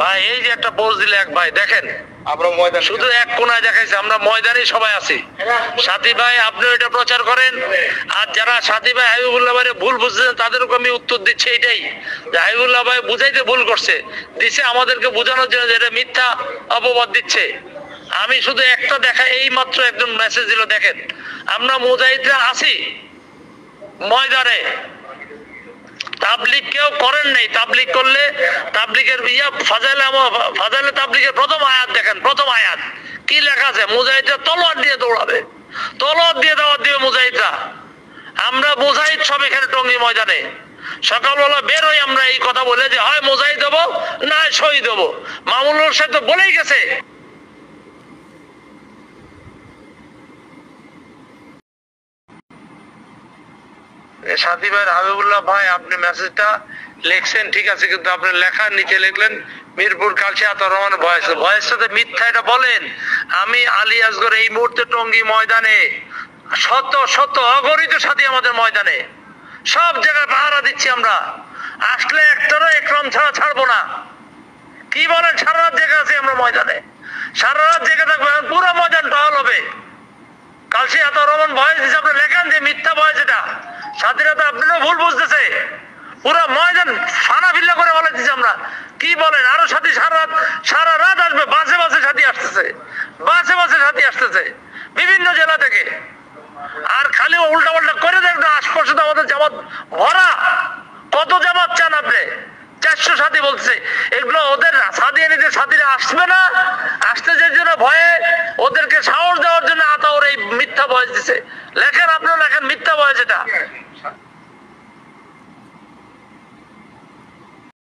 ভাই এই যে একটা পোস্ট দিলে এক ভাই দেখেন, আমরা ময়দান শুধু এক কোনায় দেখাইছে, আমরা ময়দানে সবাই আছি। সাথী ভাই আপনি এটা প্রচার করেন, আর যারা সাথী ভাই হাবিবুল্লাহ ভাই ভুল বুঝছেন তাদেরকে আমি উত্তর দিচ্ছি এইটাই যে হাবিবুল্লাহ ভাই বুঝাইতে ভুল করছে, দিছে আমাদেরকে বোঝানোর জন্য যে এটা মিথ্যা অপবাদ দিচ্ছে। আমি শুধু একটা দেখা, এই মাত্র একজন মেসেজ দিল, দেখেন আমরা মুজাহিদরা আছি ময়দানে, তাবলিগ কেউ করেন নাই। তাবলিগ করলে তাবলিগের ফাজাইলে তাবলিগের প্রথম আয়াত দেখেন, প্রথম আয়াত কি লেখা আছে? মুজাহিদরা তলোয়ার দিয়ে দৌড়াবে, তলোয়ার দিয়ে দাওয়াত দিবে মুজাহিদরা। আমরা মুজাহিদ সব এখানে টঙ্গী ময়দানে সকালবেলা বের হই আমরা এই কথা বলে যে হয় মুজাহিদ হবো না শহীদ হবো। মামুনুর সাহেব তো বলেই গেছে। সাথী ভাই হাবিবুল্লাহ ভাই আপনি মেসেজটা লিখছেন ঠিক আছে, কিন্তু আপনি লেখার নিচে লিখলেন মিরপুর কালচি আতর রহমান ভয়েসটাতে মিথ্যা এটা বলেন। আমি আলী আসগর এই মুহূর্তে টঙ্গী ময়দানে শত শত অগণিত সাথী আমাদের ময়দানে সব জায়গায় পাহারা দিচ্ছি আমরা, আসলে একটারও একরম ছাড়া ছাড়বো না। কি বলেন? সারা রাত জেগে আছি আমরা ময়দানে, সারা রাত জেগে থাকবো, পুরো ময়দান টহল হবে। কালচি আতর রহমান ভয়েস দিচ্ছে, আপনি লেখেন যে মিথ্যা ভয়েস এটা। সাথীরা তো আপনারও ভুল বুঝতেছে, পুরো ময়দান ফানা ফিল্লা করে বলে দিচ্ছি আমরা। কি বলেন? আরো সাথী সারা রাত আসবে, বাসে বাসে সাথী আসতেছে, বাসে বাসে সাথী আসতেছে বিভিন্ন জেলা থেকে। আর খালি উল্টা পাল্টা করে দেখবেন, আশপাশে তো আমাদের জামাত ভরা। কত জামাত চান আপনি? 400 সাথী বলছে। এগুলো ওদের সাথী এনেছে, সাথীরা আসবে না, আসতে যে জন্য ভয়ে ওদেরকে সাহস দেওয়ার জন্য আতাউর এই মিথ্যা ভয়েস দিছে। লেখেন, আপনিও লেখেন মিথ্যা ভয়েস এটা।